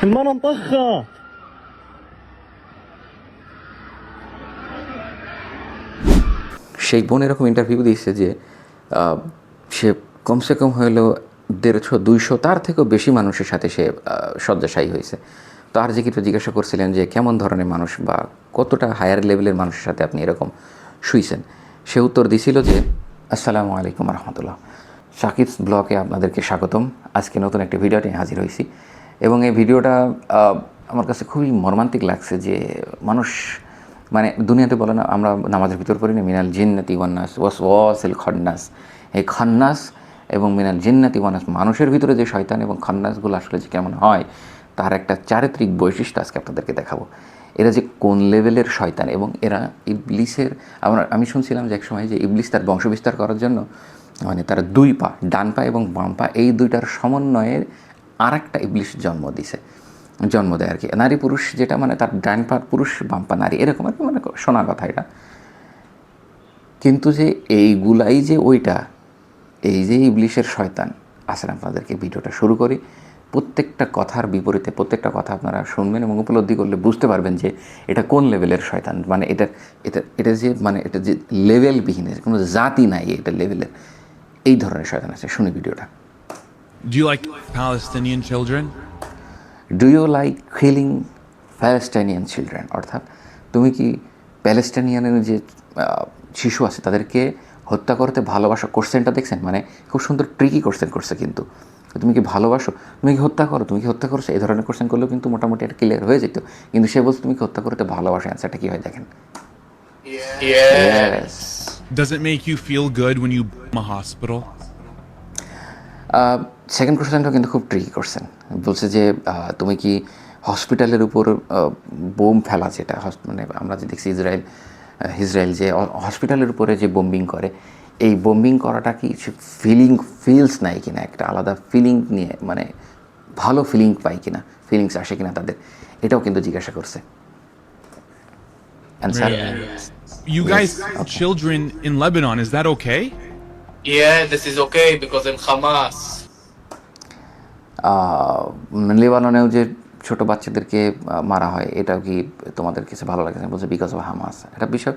المرة مطخة. সেই বোন এরকম ইন্টারভিউ দিয়েছে যে সে কমসে কম হলেও 150-200 তার থেকেও বেশি মানুষের সাথে সে শয্যাশায়ী হয়েছে। তো আর যে কিছু জিজ্ঞাসা করছিলেন যে কেমন ধরনের মানুষ বা কতটা হায়ার লেভেলের মানুষের সাথে আপনি এরকম শুইছেন, সে উত্তর দিছিল যে আসসালামু আলাইকুম রহমতুল্লাহ, সাকিবস ব্লগে আপনাদেরকে স্বাগতম। আজকে নতুন একটি ভিডিও নিয়ে হাজির হয়েছি এবং এই ভিডিওটা আমার কাছে খুবই মর্মান্তিক লাগছে যে মানুষ মানে দুনিয়াতে বলে না, আমরা নামাজের ভিতর পড়ি না মিনাল জিন্নাতি ওয়ান্নাস ওয়াসওয়াসিল খান্নাস, এই খান্নাস এবং মিনাল জিন্নাতি ওয়ান্নাস, মানুষের ভিতরে যে শয়তান এবং খান্নাসগুলো আসলে যে কেমন হয় তার একটা চারিত্রিক বৈশিষ্ট্য আজকে আপনাদেরকে দেখাবো। এরা যে কোন লেভেলের শয়তান এবং এরা ইবলিসের, আমি শুনছিলাম যে এক সময় যে ইবলিস তার বংশবিস্তার করার জন্য মানে তার দুই পা, ডান পা এবং বাম পা, এই দুইটার সমন্বয়ের আর একটা ইবলিস জন্ম দেয় আর কি। নারী পুরুষ যেটা মানে তার ডান পা পুরুষ বাম পা নারী, এরকম আর কি, মানে শোনা কথা এটা। কিন্তু যে এইগুলাই যে ওইটা, এই যে ইবলিশের শয়তান, আসলে আপনাদেরকে ভিডিওটা শুরু করি। প্রত্যেকটা কথার বিপরীতে প্রত্যেকটা কথা আপনারা শুনবেন এবং উপলব্ধি করলে বুঝতে পারবেন যে এটা কোন লেভেলের শয়তান। মানে এটা এটা এটা যে মানে এটা যে লেভেলবিহীন, কোনো জাতি নাই এটা লেভেলের, এই ধরনের শয়তান আছে। শুনি ভিডিওটা। Do you like Palestinian children? Do you like killing Palestinian children, অর্থাৎ তুমি কি প্যালেস্টাইনিয়ানের যে শিশু আছে তাদেরকে হত্যা করতে ভালোবাসো? কোশ্চেনটা দেখছেন, মানে খুব সুন্দর ট্রিকি কোশ্চেন করছে। কিন্তু তুমি কি ভালোবাসো, তুমি কি হত্যা করো, তুমি কি হত্যা করছো, এই ধরনের কোশ্চেন করলেও কিন্তু মোটামুটি এটা ক্লিয়ার হয়ে যেত। কিন্তু সে বলছে তুমি কি হত্যা করতে ভালোবাসো, অ্যান্সারটা কী হয় দেখেন। Yes. Does it make you feel good when you bomb a hospital? Second কোশ্চেনটা কিন্তু খুব ট্রিকি কোশ্চেন। বলছে যে তুমি কি হসপিটালের উপর বোম ফেলা, যেটা মানে আমরা যে দেখছি ইসরায়েল যে হসপিটালের উপরে যে বোম্বিং করে, এই বোম্বিং করাটা কি ফিলস নাই কিনা, একটা আলাদা ফিলিং নিয়ে, মানে ভালো ফিলিং পায় কিনা, ফিলিংস আসে কিনা তাদের, এটাও কিন্তু জিজ্ঞাসা করছে। Answer, You guys, okay. children in Lebanon, is that okay? Yeah, this is okay because in Hamas. লেবাননেও যে ছোটো বাচ্চাদেরকে মারা হয়, এটাও কি তোমাদের কিছু ভালো লাগে? বলছে বিকজ অফ হামাস। এটা বিষয়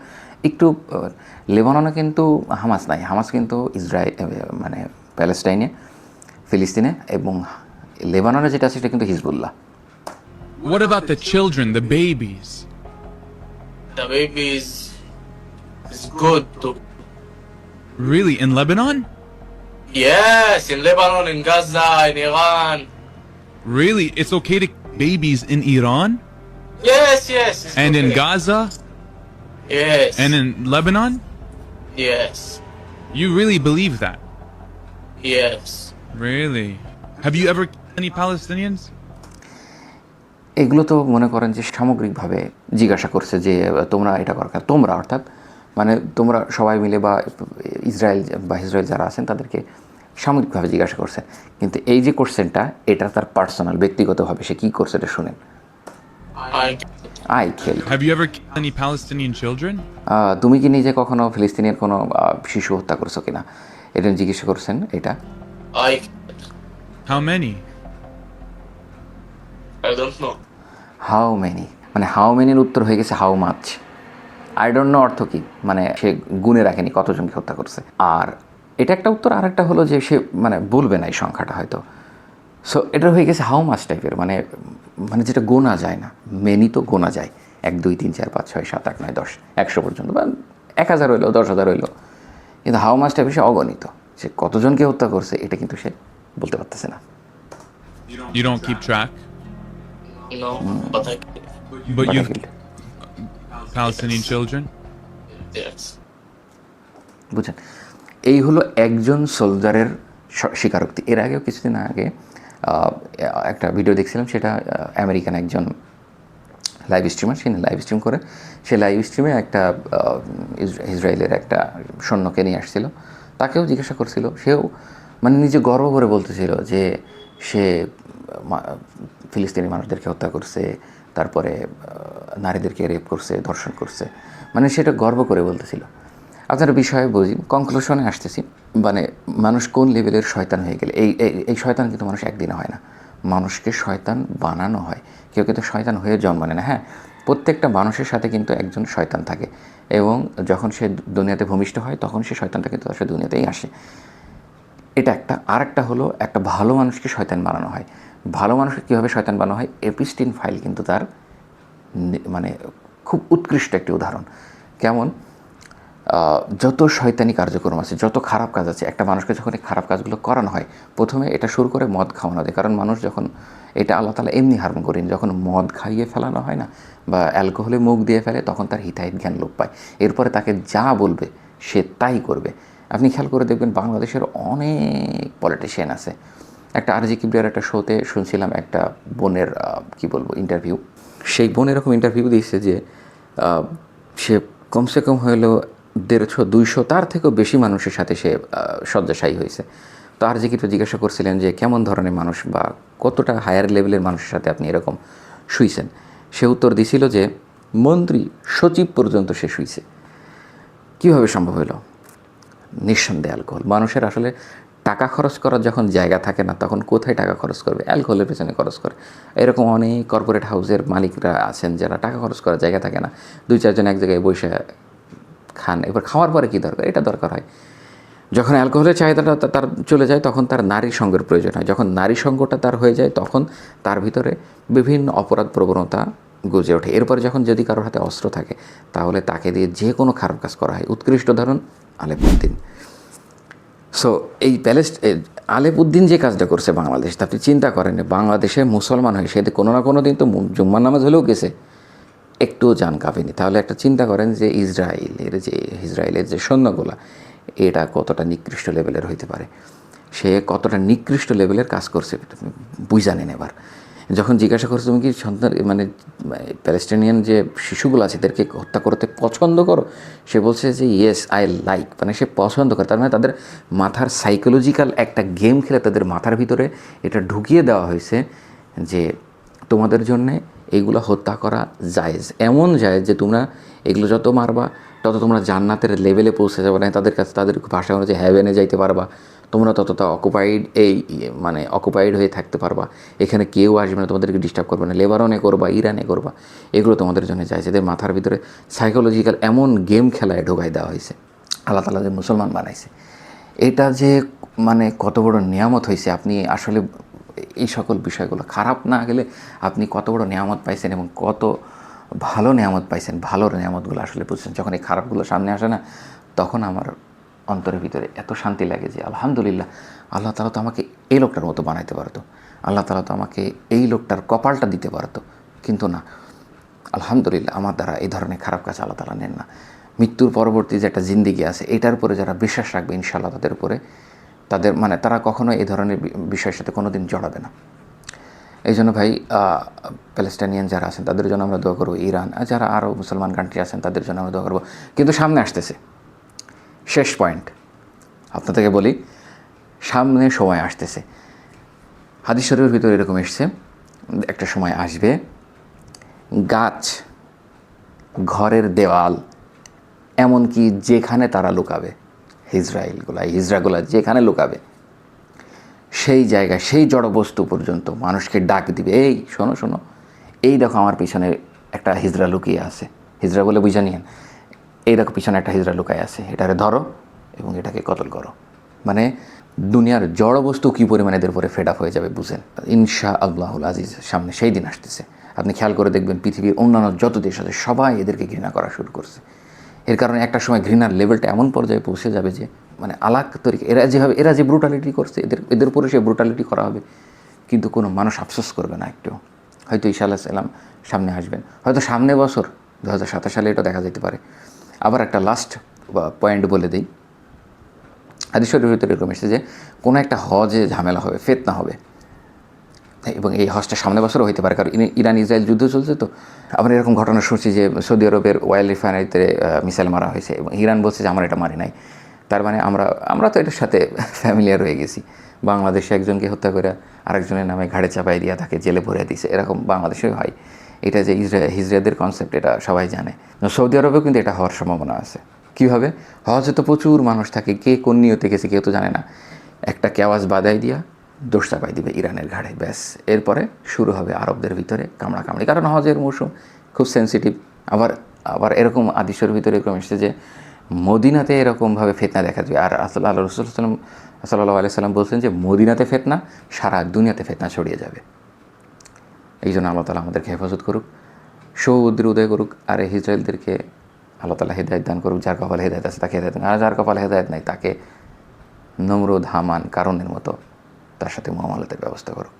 একটু, লেবাননে কিন্তু হামাস নাই, হামাস কিন্তু ইসরায়েল মানে প্যালেস্টাইনে, ফিলিস্তিনে, এবং লেবাননে যেটা আছে সেটা কিন্তু Hezbollah. What about the children, the babies? The baby is good to. Really, in Lebanon? Yes, in Lebanon, in Gaza, in Iran. Really, it's okay to babies in Iran? Yes, yes. it's And in okay. Gaza? Yes. And in Lebanon? Yes. You really believe that? Yes. Really? Have you ever killed any Palestinians? এগুলো তো মনে করেন যে সামগ্রিকভাবে জিজ্ঞাসা করছে যে তোমরা এটা কর, তোমরা অর্থাৎ মানে তোমরা সবাই মিলে বা ইসরায়েল যারা আছেন তাদেরকে সামগ্রিকভাবে জিজ্ঞাসা করছে। কিন্তু এই যে কোশ্চেনটা, এটা তার পার্সোনাল, ব্যক্তিগতভাবে সে কী করছে এটা শুনেন। আই খেল, Have you ever killed any Palestinian children? তুমি কি নিজে কখনো ফিলিস্তিনের কোনো শিশু হত্যা করছো কিনা, এটা জিজ্ঞাসা করছেন। এটা I How many? don't know. How many, মানে হাউ মেনির উত্তর হয়ে গেছে how much. I don't know অর্থ কী, মানে সে গুণে রাখেনি কতজনকে হত্যা করছে। আর এটা একটা উত্তর, আর একটা হলো যে সে মানে বলবে না এই সংখ্যাটা হয়তো। সো এটা হয়ে গেছে হাউ মাচ টাইপের, মানে মানে যেটা গোনা যায় না। মেনি তো গোনা যায়, 1 2 3 4 5 6 7 8 9 10 100 পর্যন্ত, বা 1000 হইলো 10,000 হইলো। কিন্তু হাউ মাচ টাইপের সে অগণিত, সে কতজনকে হত্যা করছে এটা কিন্তু সে বলতে পারতেছে না। You don't keep track? No, but I. But But I you've killed. Palestinian children? Yes. বুঝছেন, এই হলো একজন সোলজারের স্বীকারোক্তি। এর আগেও কিছুদিন আগে একটা ভিডিও দেখছিলাম, সেটা আমেরিকান একজন লাইভ স্ট্রিমার, সে লাইভ স্ট্রিম করে, সে লাইভ স্ট্রিমে একটা ইসরায়েলের একটা সৈন্যকে নিয়ে আসছিল, তাকেও জিজ্ঞাসা করছিল। সেও মানে নিজে গর্ব করে বলতেছিল যে সে ফিলিস্তিনি মানুষদেরকে হত্যা করছে, তারপরে নারীদেরকে রেপ করছে, ধর্ষণ করছে, মানে সেটা গর্ব করে বলতেছিল। আপনারা বিষয়ে বুঝি, কনক্লুশনে আসতেছি, মানে মানুষ কোন লেভেলের শয়তান হয়ে গেলে, এই শয়তান কিন্তু মানুষ একদিনে হয় না, মানুষকে শয়তান বানানো হয়, কেউ কিন্তু শয়তান হয়ে জন্ম নেয় না। হ্যাঁ, প্রত্যেকটা মানুষের সাথে কিন্তু একজন শয়তান থাকে, এবং যখন সে দুনিয়াতে ভূমিষ্ঠ হয় তখন সে শয়তানটা কিন্তু তার সাথে দুনিয়াতেই আসে। এটা একটা। আর একটা হলো, একটা ভালো মানুষকে শয়তান বানানো হয়। ভালো মানুষকে কীভাবে শয়তান বানানো হয়, এপিস্টিন ফাইল কিন্তু তার মানে খুব উৎকৃষ্ট একটি উদাহরণ। কেমন, যত শয়তানি কার্যক্রম আছে, যত খারাপ কাজ আছে, একটা মানুষকে যখন এই খারাপ কাজগুলো করানো হয়, প্রথমে এটা শুরু করে মদ খাওয়ানো দেয়। কারণ মানুষ যখন, এটা আল্লাহ তাআলা এমনি হারাম করেন, যখন মদ খাইয়ে ফেলানো হয় না, বা অ্যালকোহলে মুখ দিয়ে ফেলে, তখন তার হিতাহিত জ্ঞান লোপ পায়। এরপরে তাকে যা বলবে সে তাই করবে। আপনি খেয়াল করে দেখবেন বাংলাদেশের অনেক পলিটিশিয়ান আছে। একটা আরজি কিবরিয়ার একটা শোতে শুনছিলাম একটা বোনের কি বলবো ইন্টারভিউ। সেই বোন এরকম ইন্টারভিউ দিয়েছে যে সে কমসে কম হলেও 150-200 তার থেকেও বেশি মানুষের সাথে সে শয্যাশায়ী হয়েছে। তো আর যে কিছু জিজ্ঞাসা করছিলেন যে কেমন ধরনের মানুষ বা কতটা হায়ার লেভেলের মানুষের সাথে আপনি এরকম শুইছেন, সে উত্তর দিছিল যে মন্ত্রী সচিব পর্যন্ত সে শুইছে। কীভাবে সম্ভব হলো? নিঃসন্দেহে অ্যালকোহল। মানুষের আসলে টাকা খরচ করার যখন জায়গা থাকে না, তখন কোথায় টাকা খরচ করবে? অ্যালকোহলের পেছনে খরচ করে। এরকম অনেক কর্পোরেট হাউসের মালিকরা আছেন যারা টাকা খরচ করার জায়গা থাকে না, 2-4 জন এক জায়গায় বসে খান। এবার খাওয়ার পরে কী দরকার? এটা দরকার হয়। যখন অ্যালকোহলের চাহিদাটা তার চলে যায়, তখন তার নারী সঙ্গের প্রয়োজন হয়। যখন নারী সঙ্গটা তার হয়ে যায়, তখন তার ভিতরে বিভিন্ন অপরাধ প্রবণতা গজে ওঠে। এরপরে যখন যদি কারোর হাতে অস্ত্র থাকে, তাহলে তাকে দিয়ে যে কোনো খারাপ কাজ করা হয়। উৎকৃষ্ট উদাহরণ আলেপুদ্দিন। সো এই আলেপুদ্দিন যে কাজটা করছে বাংলাদেশ, আপনি চিন্তা করেন, বাংলাদেশে মুসলমান হয়ে সে কোনো না কোনো দিন তো জুম্মার নামাজ হলেও গেছে, একটুও জান কাঁপেনি। তাহলে একটা চিন্তা করেন যে ইসরায়েলের যে সৈন্যগুলা, এটা কতটা নিকৃষ্ট লেভেলের হইতে পারে, সে কতটা নিকৃষ্ট লেভেলের কাজ করছে বুঝা নেন। এবার যখন জিজ্ঞাসা করছে তুমি কি সন্তান মানে প্যালেস্টাইনিয়ান যে শিশুগুলো আছে এদেরকে হত্যা করতে পছন্দ করো, সে বলছে যে ইয়েস আই লাইক, মানে সে পছন্দ করে। তার মানে তাদের মাথার সাইকোলজিক্যাল একটা গেম খেলে তাদের মাথার ভিতরে এটা ঢুকিয়ে দেওয়া হয়েছে যে তোমাদের জন্যে এইগুলো হত্যা করা জায়েজ, এমন জায়েজ যে তোমরা এগুলো যত মারবা তত তোমরা জান্নাতের লেভেলে পৌঁছে যাবে না, তাদের কাছে তাদের ভাষা অনুযায়ী হ্যাভেনে যাইতে পারবা, তোমরা ততটা অকুপাইড হয়ে থাকতে পারবা, এখানে কেউ আসবে না, তোমাদেরকে ডিস্টার্ব করবে না, লেবাননে করবা, ইরানে করবা, এগুলো তোমাদের জন্য চাইছে। এদের মাথার ভিতরে সাইকোলজিক্যাল এমন গেম খেলায় ঢোকাই দেওয়া হয়েছে। আল্লাহ তাআলা যে মুসলমান বানাইছে, এটা যে মানে কত বড় নিয়ামত হয়েছে। আপনি আসলে এই সকল বিষয়গুলো খারাপ না গেলে আপনি কত বড় নিয়ামত পাইছেন এবং কত ভালো নিয়ামত পাইছেন, ভালো নিয়ামতগুলো আসলে বুঝছেন। যখন এই খারাপগুলো সামনে আসে না, তখন আমার অন্তরের ভিতরে এত শান্তি লাগে যে আলহামদুলিল্লাহ, আল্লাহ তাআলা তো আমাকে এই লোকটার মতো বানাইতে পারতো, আল্লাহ তাআলা তো আমাকে এই লোকটার কপালটা দিতে পারতো, কিন্তু না, আলহামদুলিল্লাহ আমার দ্বারা এই ধরনের খারাপ কাজ আল্লাহ তাআলা নেন না। মৃত্যুর পরবর্তী যে একটা জিন্দিগি আছে, এটার উপরে যারা বিশ্বাস রাখবে ইনশাআল্লাহ তাদের উপরে তারা কখনো এই ধরনের বিষয়ের সাথে কোনো দিন জড়াবে না। এই জন্য ভাই, প্যালেস্টাইনিয়ান যারা আছেন তাদের জন্য আমরা দোয়া করবো, ইরান যারা আরও মুসলমান কান্ট্রি আছেন তাদের জন্য আমরা দোয়া করবো। কিন্তু সামনে আসতেছে শেষ পয়েন্ট, আপনাদেরকে বলি, সামনে সময় আসতেছে। হাদিস শরীফের ভিতরে এরকম এসছে, একটা সময় আসবে গাছ, ঘরের দেওয়াল, এমনকি যেখানে তারা লুকাবে, হিজড়াগুলা যেখানে লুকাবে, সেই জায়গায় সেই জড়বস্তু পর্যন্ত মানুষকে ডাক দিবে, এই শোনো শোনো, এই দেখো আমার পিছনে একটা হিজড়া লুকিয়ে আছে। হিজড়া বলে বুঝা নিয়েন, এই দেখো পিছনে একটা হিজড়া লুকায় আছে, এটারে ধরো এবং এটাকে কতল করো। মানে দুনিয়ার জড়বস্তু কী পরিমাণে এদের উপরে ফেড আপ হয়ে যাবে বুঝেন। ইনশাআল্লাহুল আজিজ সামনে সেই দিন আসতেছে। আপনি খেয়াল করে দেখবেন পৃথিবীর অন্যান্য যত দেশ আছে সবাই এদেরকে ঘৃণা করা শুরু করছে। এর কারণে একটা সময় ঘৃণার লেভেলটা এমন পর্যায়ে পৌঁছে যাবে যে মানে আলাক তরিকা এরা যে ব্রুটালিটি করছে, এদের উপরে সে ব্রুটালিটি করা হবে, কিন্তু কোনো মানুষ আফসোস করবে না একটু। হয়তো ঈসা আলাইহিস সালাম সামনে আসবেন, হয়তো সামনে বছর 2027 সালে এটা দেখা যেতে পারে। আবার একটা লাস্ট পয়েন্ট বলে দিই, হাদিস শরীফের ভিতরে এরকম এসেছে যে কোনো একটা হজে ঝামেলা হবে, ফিতনা হবে, এবং এই হজটা সামনে বছরও হইতে পারে, কারণ ইরান ইসরায়েল যুদ্ধ চলছে। তো আমরা এরকম ঘটনা শুনছি যে সৌদি আরবের অয়েল রিফাইনারিতে মিসাইল মারা হয়েছে এবং ইরান বলছে যে আমরা এটা মারি নাই। তার মানে আমরা তো এটার সাথে ফ্যামিলিয়ার হয়ে গেছি। বাংলাদেশে একজনকে হত্যা করে আরেকজনের নামে ঘাড়ে চাপাই দিয়া তাকে জেলে ভরে দিছে, এরকম বাংলাদেশেও হয়। এটা যে হিজড়াদের কনসেপ্ট, এটা সবাই জানে। সৌদি আরবেও কিন্তু এটা হওয়ার সম্ভাবনা আছে। কীভাবে? হজে তো প্রচুর মানুষ থাকে, কে কোন নিয়তে গেছে কেউ তো জানে না। একটা কেওয়াজ বাদাই দিয়া দোষ চাপাই দিবে ইরানের ঘাড়ে, ব্যাস। এরপরে শুরু হবে আরবদের ভিতরে কামড়াকামড়ি, কারণ হজের মৌসুম খুব সেন্সিটিভ। আবার আবার এরকম আদিসের ভিতরে এরকম এসেছে যে মদিনাতে এরকমভাবে ফিতনা দেখা যায়। আর আল্লাহ রসুল সাল্লাল্লাহু আলাইহি সাল্লাম বলছেন যে মদিনাতে ফিতনা, সারা দুনিয়াতে ফিতনা ছড়িয়ে যাবে। এই জন্য আল্লাহ তাআলা আমাদেরকে হেফাজত করুক, সৌদির উদয় করুক, আর এই ইসরায়েলদেরকে আল্লাহ তাআলা হেদায়েত দান করুক। যার কপালে হেদায়েত আছে তাকে হেদায়েত দান, আর যার কপালে হেদায়েত নাই তাকে নমরুদ, হামান, কারণের মতো তার সাথে মুআমালাতের ব্যবস্থা করুক।